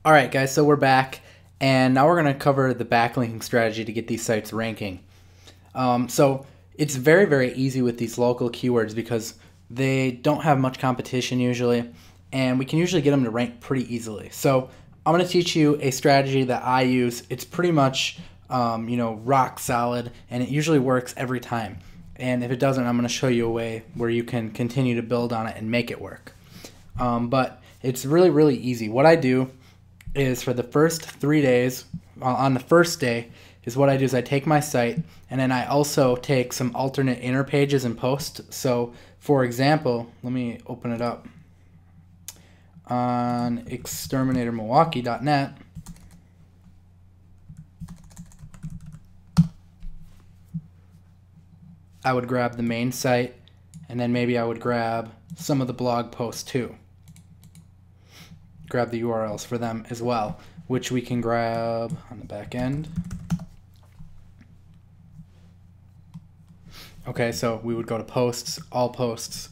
Alright guys, so we're back, and now we're going to cover the backlinking strategy to get these sites ranking. So it's very easy with these local keywords because they don't have much competition usually, and we can usually get them to rank pretty easily. So I'm going to teach you a strategy that I use. It's pretty much rock solid, and it usually works every time. And if it doesn't, I'm going to show you a way where you can continue to build on it and make it work. But it's really easy. What I do is for the first 3 days, on the first day, is what I do is I take my site and then I also take some alternate inner pages and posts. So for example, let me open it up on exterminatormilwaukee.net. I would grab the main site and then maybe I would grab some of the blog posts too. Grab the URLs for them as well, which we can grab on the back end. Okay, so we would go to posts, all posts,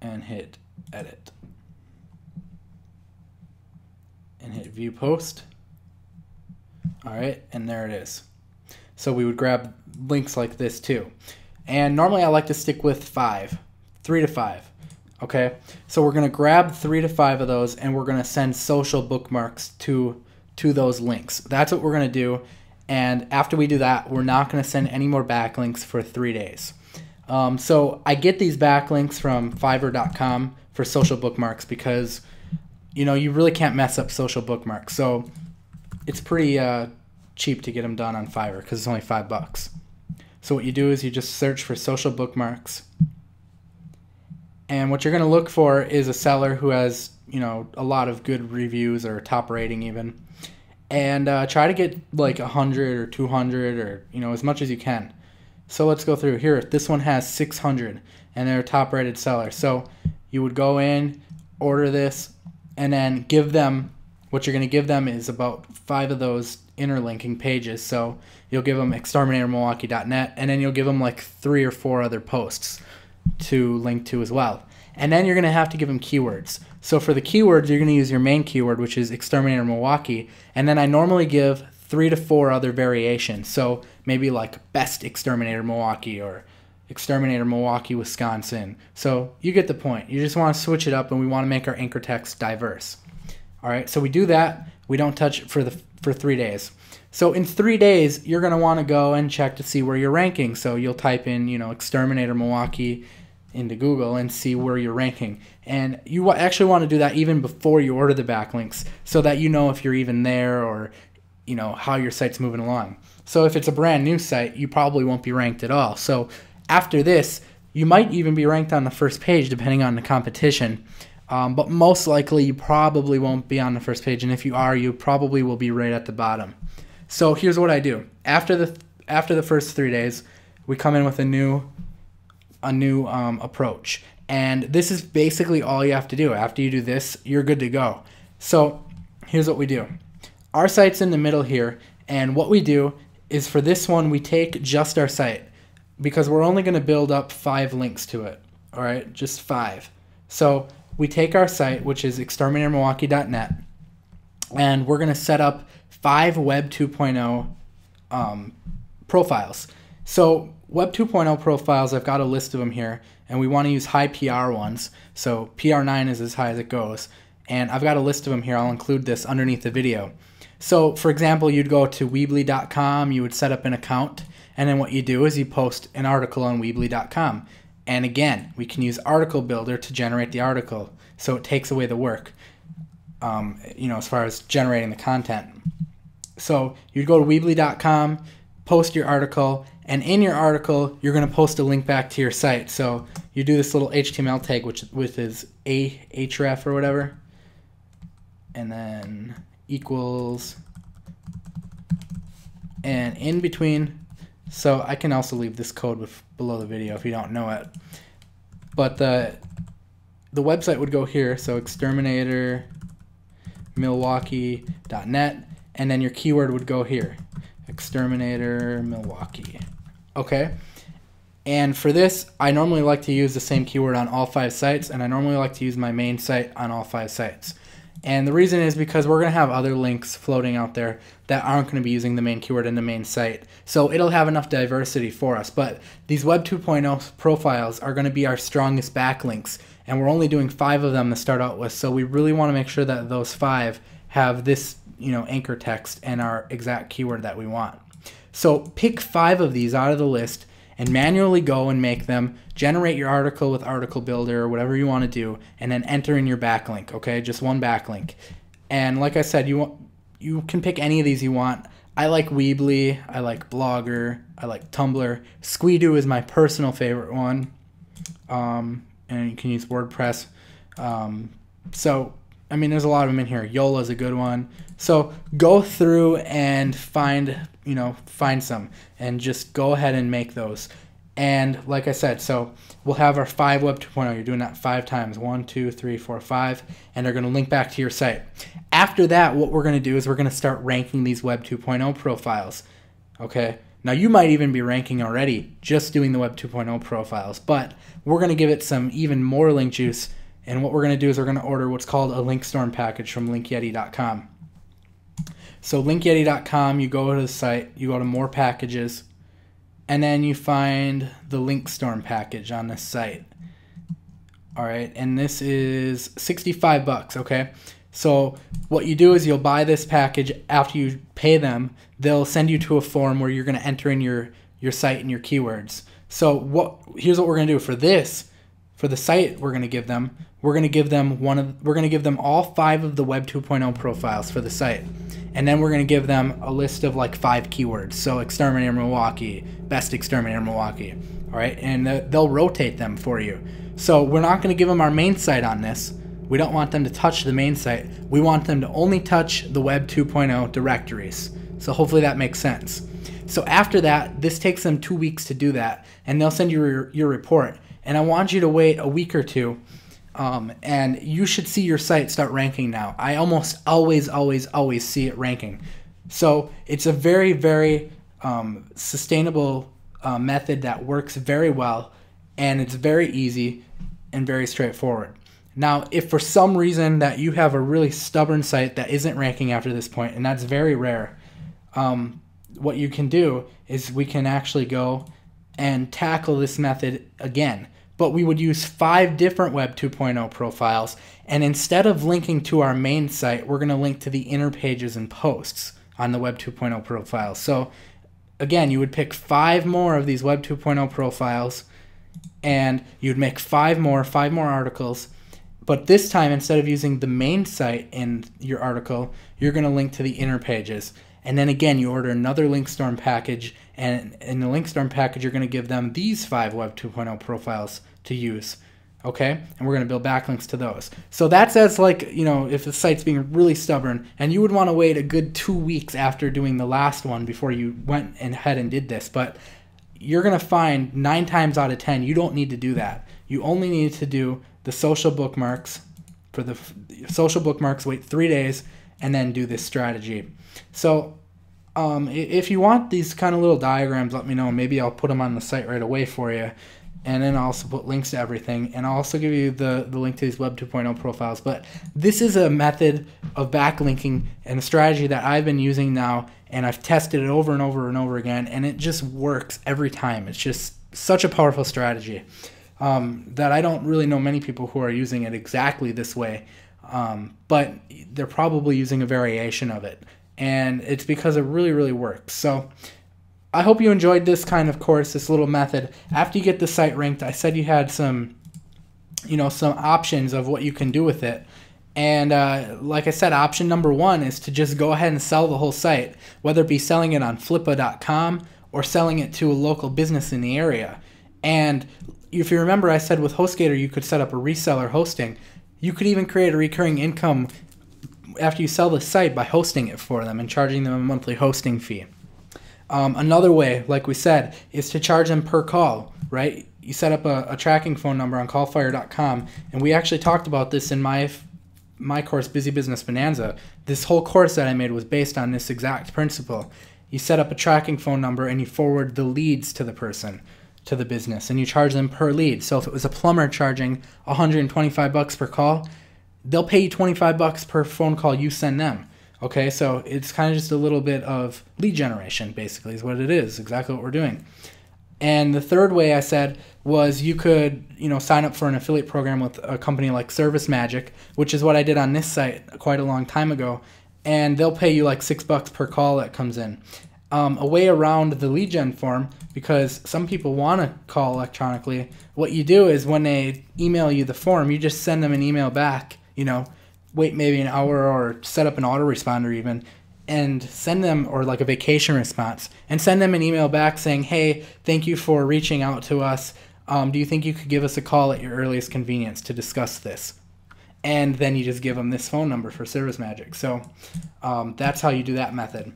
and hit edit. And hit view post. Alright, and there it is. So we would grab links like this too. And normally I like to stick with 3 to 5. Okay, so we're going to grab 3 to 5 of those and we're going to send social bookmarks to those links. That's what we're going to do. And after we do that, we're not going to send any more backlinks for 3 days. So I get these backlinks from Fiverr.com for social bookmarks because, you really can't mess up social bookmarks. So it's pretty cheap to get them done on Fiverr because it's only $5. So what you do is you just search for social bookmarks. And what you're going to look for is a seller who has, a lot of good reviews or top rating even. And try to get like 100 or 200 or, as much as you can. So let's go through here. This one has 600 and they're a top rated seller. So you would go in, order this, and then give them, what you're going to give them is about 5 of those interlinking pages. So you'll give them exterminatormilwaukee.net and then you'll give them like 3 or 4 other posts to link to as well. And then you're going to have to give them keywords. So for the keywords, you're going to use your main keyword, which is Exterminator Milwaukee, and then I normally give 3 to 4 other variations. So maybe like Best Exterminator Milwaukee or Exterminator Milwaukee, Wisconsin. So you get the point. You just want to switch it up, and we want to make our anchor text diverse. All right, so we do that. We don't touch it for 3 days. So in 3 days, you're going to want to go and check to see where you're ranking. So you'll type in, Exterminator Milwaukee into Google and see where you're ranking. And you actually want to do that even before you order the backlinks so that you know if you're even there or, how your site's moving along. So if it's a brand new site, you probably won't be ranked at all. So after this, you might even be ranked on the first page depending on the competition. But most likely you probably won't be on the first page. And if you are, you probably will be right at the bottom. So here's what I do. After the first 3 days, we come in with a new approach. And this is basically all you have to do. After you do this, you're good to go. So here's what we do. Our site's in the middle here, and what we do is for this one, we take just our site because we're only going to build up 5 links to it. All right, just 5. So we take our site, which is exterminatormilwaukee.net, and we're going to set up 5 Web 2.0 profiles. So Web 2.0 profiles, I've got a list of them here, and we want to use high PR ones. So PR9 is as high as it goes, and I've got a list of them here. I'll include this underneath the video. So for example, you'd go to Weebly.com, you would set up an account, and then what you do is you post an article on Weebly.com. And again, we can use Article Builder to generate the article, so it takes away the work, as far as generating the content. So you'd go to Weebly.com, post your article, and in your article, you're going to post a link back to your site. So you do this little HTML tag, which is href or whatever, and then equals, and in between. So I can also leave this code below the video if you don't know it. But the website would go here, so exterminatormilwaukee.net, and then your keyword would go here, Exterminator Milwaukee. Okay? And for this, I normally like to use the same keyword on all 5 sites, and I normally like to use my main site on all 5 sites. And the reason is because we're going to have other links floating out there that aren't going to be using the main keyword in the main site. So it'll have enough diversity for us. But these Web 2.0 profiles are going to be our strongest backlinks. And we're only doing 5 of them to start out with. So we really want to make sure that those 5 have this, anchor text and our exact keyword that we want. So pick 5 of these out of the list and manually go and make them, generate your article with Article Builder or whatever you want to do, and then enter in your backlink, okay? Just one backlink. And like I said, you can pick any of these you want. I like Weebly, I like Blogger, I like Tumblr. Squidoo is my personal favorite one. And you can use WordPress. So, I mean, there's a lot of them in here. Yola is a good one. So go through and find some and just go ahead and make those. And like I said, so we'll have our 5 Web 2.0. You're doing that 5 times, 1, 2, 3, 4, 5, and they're going to link back to your site. After that, what we're going to do is we're going to start ranking these Web 2.0 profiles. Okay. Now you might even be ranking already just doing the Web 2.0 profiles, but we're going to give it some even more link juice. And what we're going to do is we're going to order what's called a link storm package from linkyeti.com. So linkyeti.com, you go to the site, you go to more packages, and then you find the link storm package on this site. All right, and this is $65, okay? So what you do is you'll buy this package. After you pay them, they'll send you to a form where you're going to enter in your site and your keywords. So here's what we're going to do for this. For the site we're going to give them, we're going to give them all 5 of the Web 2.0 profiles for the site. And then we're going to give them a list of like 5 keywords. So Exterminator Milwaukee, Best Exterminator Milwaukee. All right, and they'll rotate them for you. So we're not going to give them our main site on this. We don't want them to touch the main site. We want them to only touch the Web 2.0 directories. So hopefully that makes sense. So after that, this takes them 2 weeks to do that, and they'll send you your report. And I want you to wait a week or two, and you should see your site start ranking now. I almost always see it ranking. So it's a very, very sustainable method that works very well, and it's very easy and very straightforward. Now, if for some reason that you have a really stubborn site that isn't ranking after this point, and that's very rare, what you can do is we can actually go and tackle this method again. But we would use 5 different Web 2.0 profiles, and instead of linking to our main site, we're going to link to the inner pages and posts on the Web 2.0 profiles. So again, you would pick 5 more of these Web 2.0 profiles, and you'd make 5 more articles. But this time, instead of using the main site in your article, you're going to link to the inner pages. And then again, you order another Linkstorm package, and in the Linkstorm package, you're going to give them these 5 Web 2.0 profiles to use. Okay? And we're going to build backlinks to those. So that's as like, if the site's being really stubborn, and you would want to wait a good 2 weeks after doing the last one before you went ahead and did this. But you're going to find 9 times out of 10, you don't need to do that. You only need to do the social bookmarks. For the social bookmarks, wait 3 days, and then do this strategy. So if you want these kind of little diagrams, let me know. Maybe I'll put them on the site right away for you. And then I'll also put links to everything. And I'll also give you the link to these Web 2.0 profiles. But this is a method of backlinking and a strategy that I've been using now. And I've tested it over and over and over again. And it just works every time. It's just such a powerful strategy that I don't really know many people who are using it exactly this way. But they're probably using a variation of it. And it's because it really, really works. So I hope you enjoyed this kind of course, this little method. After you get the site ranked, I said you had some options of what you can do with it. And like I said, option number 1 is to just go ahead and sell the whole site, whether it be selling it on Flippa.com or selling it to a local business in the area. And if you remember, I said with HostGator you could set up a reseller hosting. You could even create a recurring income after you sell the site by hosting it for them and charging them a monthly hosting fee. Another way, like we said, is to charge them per call, right? You set up a tracking phone number on callfire.com, and we actually talked about this in my course, Busy Business Bonanza. This whole course that I made was based on this exact principle. You set up a tracking phone number and you forward the leads to the person, to the business, and you charge them per lead. So if it was a plumber charging $125 per call, they'll pay you $25 per phone call you send them. Okay, so it's kind of just a little bit of lead generation, basically, is what it is, exactly what we're doing. And the third way I said was you could, sign up for an affiliate program with a company like ServiceMagic, which is what I did on this site quite a long time ago, and they'll pay you like $6 per call that comes in. A way around the lead gen form, because some people want to call electronically, what you do is when they email you the form, you just send them an email back, wait maybe an hour or set up an autoresponder even, and send them, or like a vacation response, and send them an email back saying, hey, thank you for reaching out to us. Do you think you could give us a call at your earliest convenience to discuss this? And then you just give them this phone number for ServiceMagic. So that's how you do that method.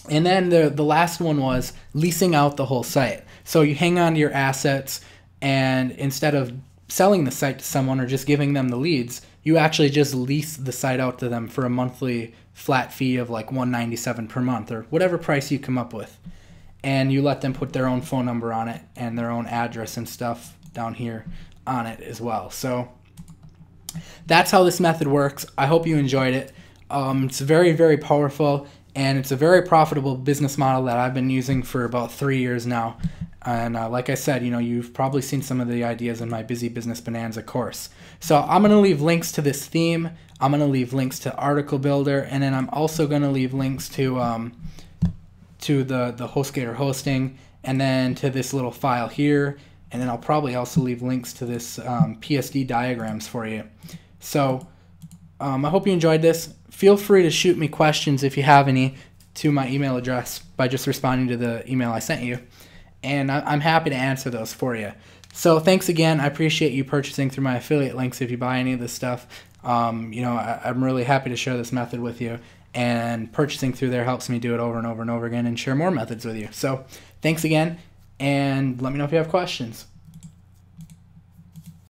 And then the last one was leasing out the whole site. So you hang on to your assets, and instead of selling the site to someone or just giving them the leads, you actually just lease the site out to them for a monthly flat fee of like $197 per month, or whatever price you come up with. And you let them put their own phone number on it and their own address and stuff down here on it as well. So that's how this method works. I hope you enjoyed it. It's very, very powerful, and it's a very profitable business model that I've been using for about 3 years now. And like I said, you've probably seen some of the ideas in my Busy Business Bonanza course. So I'm going to leave links to this theme. I'm going to leave links to Article Builder, and then I'm also going to leave links to the HostGator hosting, and then to this little file here, and then I'll probably also leave links to this PSD diagrams for you. So I hope you enjoyed this. Feel free to shoot me questions if you have any to my email address by just responding to the email I sent you, and I'm happy to answer those for you. So thanks again. I appreciate you purchasing through my affiliate links if you buy any of this stuff. I'm really happy to share this method with you, and purchasing through there helps me do it over and over and over again and share more methods with you. So thanks again, and let me know if you have questions.